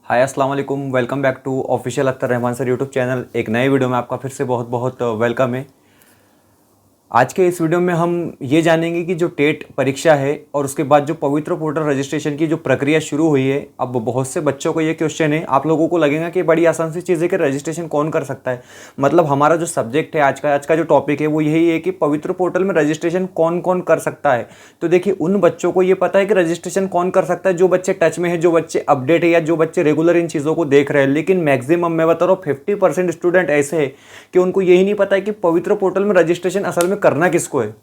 हाय अस्सलाम वालेकुम, welcome back to official Akhtar Rahman sir YouTube channel. एक नए वीडियो में आपका फिर से बहुत बहुत वेलकम है। आज के इस वीडियो में हम ये जानेंगे कि जो टेट परीक्षा है और उसके बाद जो पवित्र पोर्टल रजिस्ट्रेशन की जो प्रक्रिया शुरू हुई है। अब बहुत से बच्चों को ये क्वेश्चन है, आप लोगों को लगेगा कि बड़ी आसान सी चीज़ है कि रजिस्ट्रेशन कौन कर सकता है। मतलब हमारा जो सब्जेक्ट है आज का जो टॉपिक है वो यही है कि पवित्र पोर्टल में रजिस्ट्रेशन कौन कौन कर सकता है। तो देखिए, उन बच्चों को ये पता है कि रजिस्ट्रेशन कौन कर सकता है जो बच्चे टच में है, जो बच्चे अपडेट है या जो बच्चे रेगुलर इन चीज़ों को देख रहे हैं। लेकिन मैक्सिमम मैं बता रहा हूँ 50% स्टूडेंट ऐसे है कि उनको यही नहीं पता है कि पवित्र पोर्टल में रजिस्ट्रेशन असल में करना किसको है।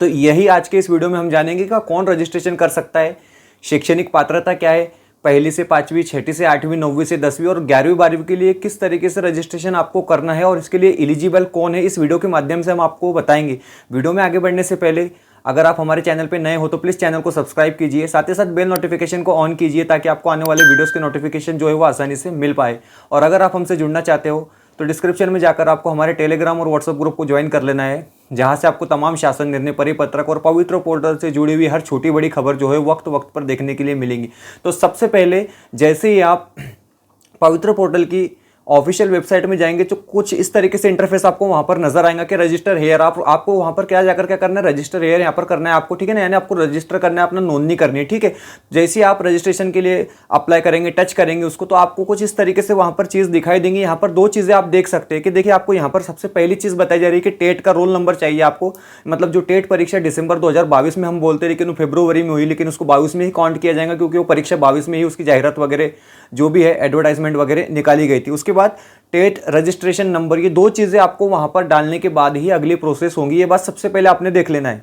तो यही आज के इस वीडियो में हम जानेंगे कि कौन रजिस्ट्रेशन कर सकता है, शैक्षणिक पात्रता क्या है, पहली से पाँचवीं, छठी से आठवीं, नौवीं से दसवीं और 11वीं 12वीं के लिए किस तरीके से रजिस्ट्रेशन आपको करना है और इसके लिए एलिजिबल कौन है। इस वीडियो के माध्यम से हम आपको बताएंगे। वीडियो में आगे बढ़ने से पहले अगर आप हमारे चैनल पर नए हो तो प्लीज़ चैनल को सब्सक्राइब कीजिए, साथ ही साथ बेल नोटिफिकेशन को ऑन कीजिए ताकि आपको आने वाले वीडियोज़ के नोटिफिकेशन जो है वो आसानी से मिल पाए। और अगर आप हमसे जुड़ना चाहते हो तो डिस्क्रिप्शन में जाकर आपको हमारे टेलीग्राम और व्हाट्सएप ग्रुप को ज्वाइन कर लेना है, जहां से आपको तमाम शासन निर्णय, परिपत्रक और पवित्र पोर्टल से जुड़ी हुई हर छोटी बड़ी खबर जो है वक्त वक्त पर देखने के लिए मिलेंगी। तो सबसे पहले जैसे ही आप पवित्र पोर्टल की ऑफिशियल वेबसाइट में जाएंगे तो कुछ इस तरीके से इंटरफेस आपको वहां पर नजर आएगा कि रजिस्टर हेयर। आपको वहां पर क्या जाकर क्या करना है, रजिस्टर हेयर यहाँ पर करना है आपको, ठीक है ना। यानी आपको रजिस्टर करना है, अपना नोंदनी करनी है, ठीक है। जैसे ही आप रजिस्ट्रेशन के लिए अप्लाई करेंगे, टच करेंगे उसको, तो आपको कुछ इस तरीके से वहां पर चीज़ दिखाई देंगी। यहाँ पर दो चीज़ें आप देख सकते हैं कि देखिए, आपको यहाँ पर सबसे पहली चीज़ बताई जा रही है कि टेट का रोल नंबर चाहिए आपको। मतलब जो टेट परीक्षा दिसंबर 2022 में हम बोलते हैं, लेकिन वो फरवरी में हुई, लेकिन उसको 22 में ही काउंट किया जाएगा क्योंकि वो परीक्षा 22 में ही उसकी जाहिरात वगैरह जो भी है एडवर्टाइजमेंट वगैरह निकाली गई थी। उसके बाद टेट रजिस्ट्रेशन नंबर, ये दो चीज़ें आपको वहां पर डालने के बाद ही अगली प्रोसेस होंगी। ये बात सबसे पहले आपने देख लेना है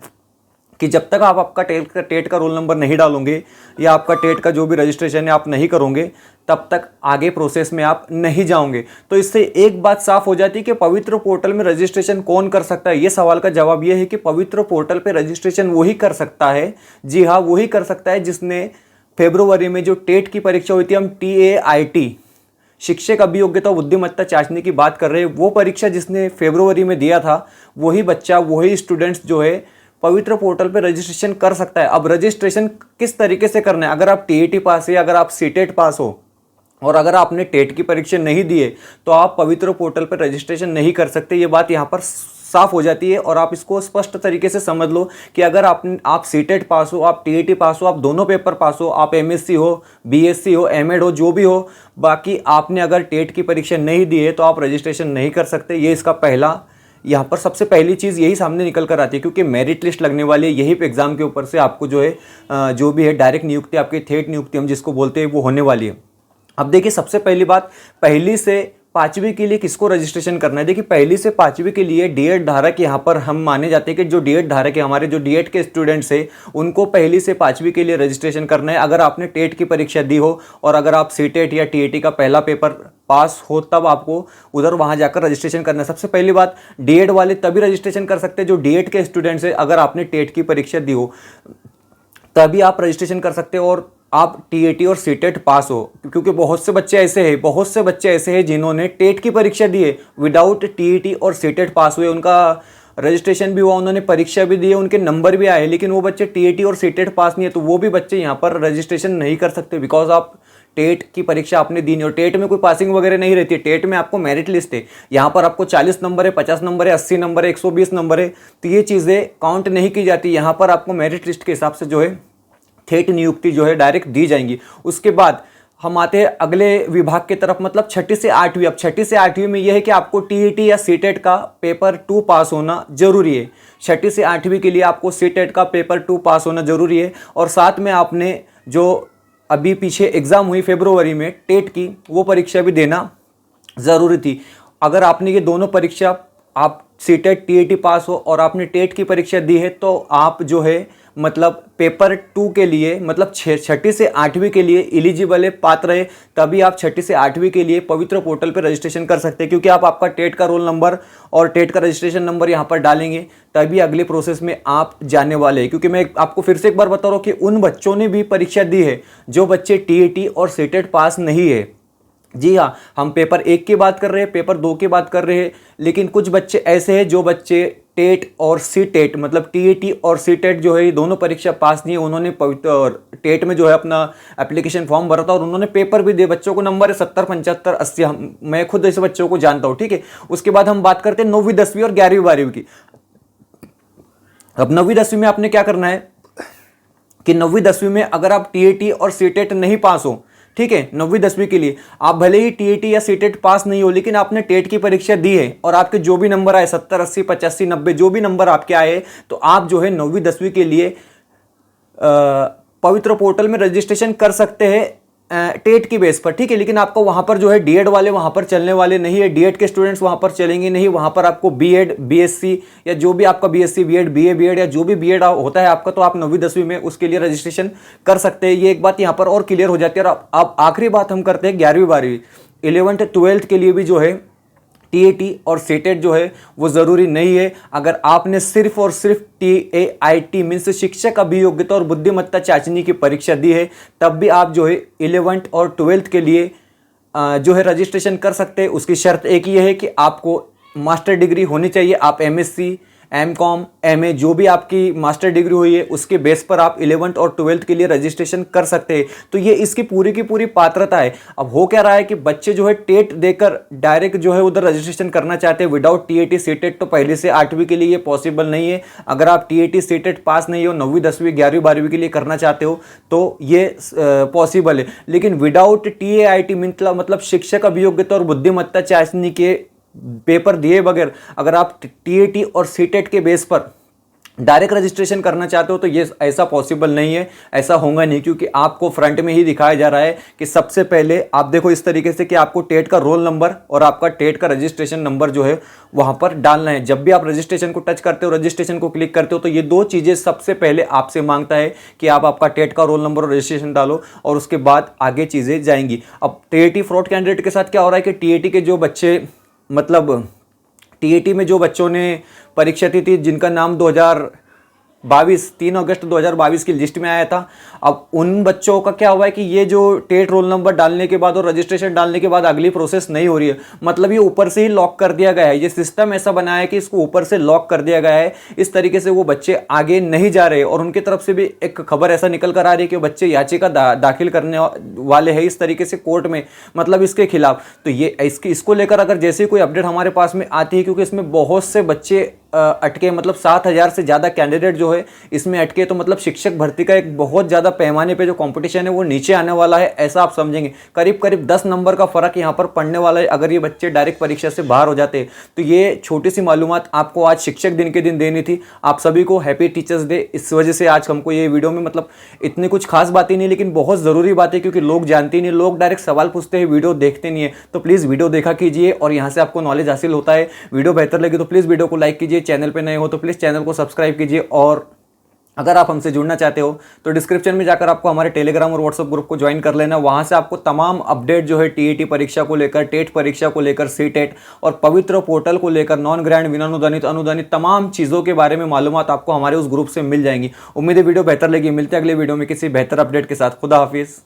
कि जब तक आप आपका टेट का रोल नंबर नहीं डालोगे या आपका टेट का जो भी रजिस्ट्रेशन है आप नहीं करोगे, तब तक आगे प्रोसेस में आप नहीं जाओगे। तो इससे एक बात साफ हो जाती है कि पवित्र पोर्टल में रजिस्ट्रेशन कौन कर सकता है। ये सवाल का जवाब ये है कि पवित्र पोर्टल पर रजिस्ट्रेशन वही कर सकता है, जी हाँ, वही कर सकता है जिसने फरवरी में जो टेट की परीक्षा हुई थी, हम TAIT शिक्षक अभियोग्यता बुद्धिमत्ता चाचनी की बात कर रहे हैं, वो परीक्षा जिसने फरवरी में दिया था, वही बच्चा, वही स्टूडेंट्स जो है पवित्र पोर्टल पे रजिस्ट्रेशन कर सकता है। अब रजिस्ट्रेशन किस तरीके से करना है, अगर आप TAT पास है, अगर आप CTET पास हो और अगर आपने टेट की परीक्षा नहीं दी है तो आप पवित्र पोर्टल पर रजिस्ट्रेशन नहीं कर सकते। ये बात यहाँ पर साफ हो जाती है और आप इसको स्पष्ट तरीके से समझ लो कि अगर आप CTET पास हो, आप TAT पास हो, आप दोनों पेपर पास हो, आप MSc हो, BSc हो, M.Ed हो, जो भी हो, बाकी आपने अगर टेट की परीक्षा नहीं दी है तो आप रजिस्ट्रेशन नहीं कर सकते। ये इसका पहला, यहाँ पर सबसे पहली चीज़ यही सामने निकल कर आती है क्योंकि मेरिट लिस्ट लगने वाली है। यही एग्जाम के ऊपर से आपको जो है जो भी है डायरेक्ट नियुक्ति, आपकी थेट नियुक्ति हम जिसको बोलते हैं, वो होने वाली है। अब देखिए, सबसे पहली बात, पहली से पाँचवीं के लिए किसको रजिस्ट्रेशन करना है। देखिए, पहली से पाँचवीं के लिए डीएड धारक, यहाँ पर हम माने जाते हैं कि जो डीएड धारक है, हमारे जो डीएड के स्टूडेंट्स हैं, उनको पहली से पाँचवीं के लिए रजिस्ट्रेशन करना है। अगर आपने टेट की परीक्षा दी हो और अगर आप CTET या TAT का पहला पेपर पास हो, तब आपको उधर वहाँ जाकर रजिस्ट्रेशन करना है। सबसे पहली बात, डीएड वाले तभी रजिस्ट्रेशन कर सकते हैं जो डीएड के स्टूडेंट्स हैं। अगर आपने टेट की परीक्षा दी हो तभी आप रजिस्ट्रेशन कर सकते हो और आप TAT और CTET पास हो, क्योंकि बहुत से बच्चे ऐसे हैं जिन्होंने टेट की परीक्षा दी है, विदाउट TAT और CTET पास हुए, उनका रजिस्ट्रेशन भी हुआ, उन्होंने परीक्षा भी दी है, उनके नंबर भी आए, लेकिन वो बच्चे TAT और CTET पास नहीं है, तो वो भी बच्चे यहाँ पर रजिस्ट्रेशन नहीं कर सकते बिकॉज आप टेट की परीक्षा आपने दी नहीं। और टेट में कोई पासिंग वगैरह नहीं रहती है, टेट में आपको मेरिट लिस्ट है, यहाँ पर आपको 40 नंबर है, 50 नंबर है, 80 नंबर है, 120 नंबर है, तो ये चीज़ें काउंट नहीं की जाती। यहाँ पर आपको मेरिट लिस्ट के हिसाब से जो है थेट नियुक्ति जो है डायरेक्ट दी जाएंगी। उसके बाद हम आते हैं अगले विभाग की तरफ, मतलब छठी से आठवीं। अब छठी से आठवीं में यह है कि आपको TAT या CTET का पेपर 2 पास होना जरूरी है। छठी से आठवीं के लिए आपको CTET का पेपर 2 पास होना जरूरी है और साथ में आपने जो अभी पीछे एग्जाम हुई फरवरी में टेट की, वो परीक्षा भी देना ज़रूरी थी। अगर आपने ये दोनों परीक्षा, आप CTET TAT पास हो और आपने टेट की परीक्षा दी है, तो आप जो है मतलब पेपर 2 के लिए, मतलब छठी से आठवीं के लिए एलिजिबल है, पात्र है, तभी आप छठी से आठवीं के लिए पवित्र पोर्टल पर रजिस्ट्रेशन कर सकते हैं। क्योंकि आप आपका टेट का रोल नंबर और टेट का रजिस्ट्रेशन नंबर यहाँ पर डालेंगे तभी अगले प्रोसेस में आप जाने वाले हैं। क्योंकि मैं आपको फिर से एक बार बता रहा हूँ कि उन बच्चों ने भी परीक्षा दी है जो बच्चे TAT और CTET पास नहीं है। जी हाँ, हम पेपर 1 की बात कर रहे हैं, पेपर 2 की बात कर रहे हैं, लेकिन कुछ बच्चे ऐसे हैं जो बच्चे टेट और सी टेट मतलब टीईटी और सी टेट जो है ये दोनों परीक्षा पास नहीं है। उन्होंने टेट में जो है अपना एप्लीकेशन फॉर्म भरा था और उन्होंने पेपर भी दिए। बच्चों को नंबर है 70, 75, 80। मैं खुद ऐसे बच्चों को जानता हूँ, ठीक है। उसके बाद हम बात करते हैं 9वीं 10वीं और 11वीं 12वीं की। अब 9वीं 10वीं में आपने क्या करना है कि 9वीं 10वीं में अगर आप टीईटी और सीटेट नहीं पास हो, ठीक है, 9वीं 10वीं के लिए आप भले ही टीईटी या सीटेट पास नहीं हो, लेकिन आपने टेट की परीक्षा दी है और आपके जो भी नंबर आए 70, 80, 85, 90 जो भी नंबर आपके आए, तो आप जो है 9वीं 10वीं के लिए पवित्र पोर्टल में रजिस्ट्रेशन कर सकते हैं टेट की बेस पर, ठीक है। लेकिन आपको वहां पर जो है डीएड वाले वहां पर चलने वाले नहीं है, डीएड के स्टूडेंट्स वहां पर चलेंगे नहीं। वहां पर आपको बीएड, बीएससी या जो भी आपका बीएससी, बीएड, बीए, बीएड या जो भी बीएड होता है आपका, तो आप 9वीं 10वीं में उसके लिए रजिस्ट्रेशन कर सकते हैं। ये एक बात यहां पर और क्लियर हो जाती है। और अब आखिरी बात हम करते हैं 11वीं 12वीं, 11th 12th के लिए भी जो है टीएटी और सीटेट जो है वो जरूरी नहीं है। अगर आपने सिर्फ और सिर्फ टीएआईटी मीन्स शिक्षक अभियोग्यता और बुद्धिमत्ता चाचनी की परीक्षा दी है, तब भी आप जो है 11th और 12th के लिए जो है रजिस्ट्रेशन कर सकते हैं। उसकी शर्त एक ही है कि आपको मास्टर डिग्री होनी चाहिए। आप एमएससी, एमकॉम, एमए जो भी आपकी मास्टर डिग्री हुई है उसके बेस पर आप 11th और 12th के लिए रजिस्ट्रेशन कर सकते हैं। तो ये इसकी पूरी की पूरी पात्रता है। अब हो क्या रहा है कि बच्चे जो है टेट देकर डायरेक्ट जो है उधर रजिस्ट्रेशन करना चाहते हैं विदाउट टीएटी सीटेट। तो पहले से 8वीं के लिए ये पॉसिबल नहीं है। अगर आप टीएटी सीटेट पास नहीं हो, 9वीं 10वीं 11वीं 12वीं के लिए करना चाहते हो तो ये पॉसिबल है। लेकिन विदाउट टीएआईटी मतलब शिक्षक अभियोग्यता और बुद्धिमत्ता चाचनी के पेपर दिए बगैर अगर आप टीएटी और सीटेट के बेस पर डायरेक्ट रजिस्ट्रेशन करना चाहते हो तो ये ऐसा पॉसिबल नहीं है, ऐसा होगा नहीं। क्योंकि आपको फ्रंट में ही दिखाया जा रहा है कि सबसे पहले आप देखो इस तरीके से कि आपको टेट का रोल नंबर और आपका टेट का रजिस्ट्रेशन नंबर जो है वहां पर डालना है। जब भी आप रजिस्ट्रेशन को टच करते हो, रजिस्ट्रेशन को क्लिक करते हो, तो ये दो चीजें सबसे पहले आपसे मांगता है कि आप आपका टेट का रोल नंबर और रजिस्ट्रेशन डालो और उसके बाद आगे चीजें जाएंगी। अब टीएटी फ्रॉड कैंडिडेट के साथ क्या हो रहा है कि टीएटी के जो बच्चे मतलब टीएटी में जो बच्चों ने परीक्षा दी थी जिनका नाम 3 अगस्त 2022 की लिस्ट में आया था, अब उन बच्चों का क्या हुआ है कि ये जो टेट रोल नंबर डालने के बाद और रजिस्ट्रेशन डालने के बाद अगली प्रोसेस नहीं हो रही है। मतलब ये ऊपर से ही लॉक कर दिया गया है। ये सिस्टम ऐसा बनाया है कि इसको ऊपर से लॉक कर दिया गया है। इस तरीके से वो बच्चे आगे नहीं जा रहे और उनकी तरफ से भी एक खबर ऐसा निकल कर आ रही है कि बच्चे याचिका दाखिल करने वाले हैं इस तरीके से कोर्ट में, मतलब इसके खिलाफ। तो ये इसको लेकर अगर जैसे कोई अपडेट हमारे पास में आती है, क्योंकि इसमें बहुत से बच्चे अटके, मतलब 7,000 से ज़्यादा कैंडिडेट जो है इसमें अटके, तो मतलब शिक्षक भर्ती का एक बहुत ज़्यादा पैमाने पे जो कंपटीशन है वो नीचे आने वाला है, ऐसा आप समझेंगे। करीब करीब 10 नंबर का फर्क यहाँ पर पड़ने वाला है अगर ये बच्चे डायरेक्ट परीक्षा से बाहर हो जाते हैं। तो ये छोटी सी मालूमात आपको आज शिक्षक दिन के दिन देनी थी। आप सभी को हैप्पी टीचर्स डे। इस वजह से आज हमको ये वीडियो में मतलब इतनी कुछ खास बातें नहीं, लेकिन बहुत ज़रूरी बात है क्योंकि लोग जानते नहीं, लोग डायरेक्ट सवाल पूछते हैं, वीडियो देखते नहीं है। तो प्लीज़ वीडियो देखा कीजिए और यहाँ से आपको नॉलेज हासिल होता है। वीडियो बेहतर लगे तो प्लीज़ वीडियो को लाइक कीजिए, चैनल पर नए हो तो प्लीज़ चैनल को सब्सक्राइब कीजिए। और अगर आप हमसे जुड़ना चाहते हो तो डिस्क्रिप्शन में जाकर आपको हमारे टेलीग्राम और व्हाट्सएप ग्रुप को ज्वाइन कर लेना। वहाँ से आपको तमाम अपडेट जो है टीईटी परीक्षा को लेकर, टेट परीक्षा को लेकर, सीटेट और पवित्र पोर्टल को लेकर, नॉन ग्रांड, विनानुदानित, अनुदानित तमाम चीज़ों के बारे में मालूमात आपको हमारे उस ग्रुप से मिल जाएंगी। उम्मीद है वीडियो बेहतर लगी। मिलते हैं अगले वीडियो में किसी बेहतर अपडेट के साथ। खुदा हाफिज़।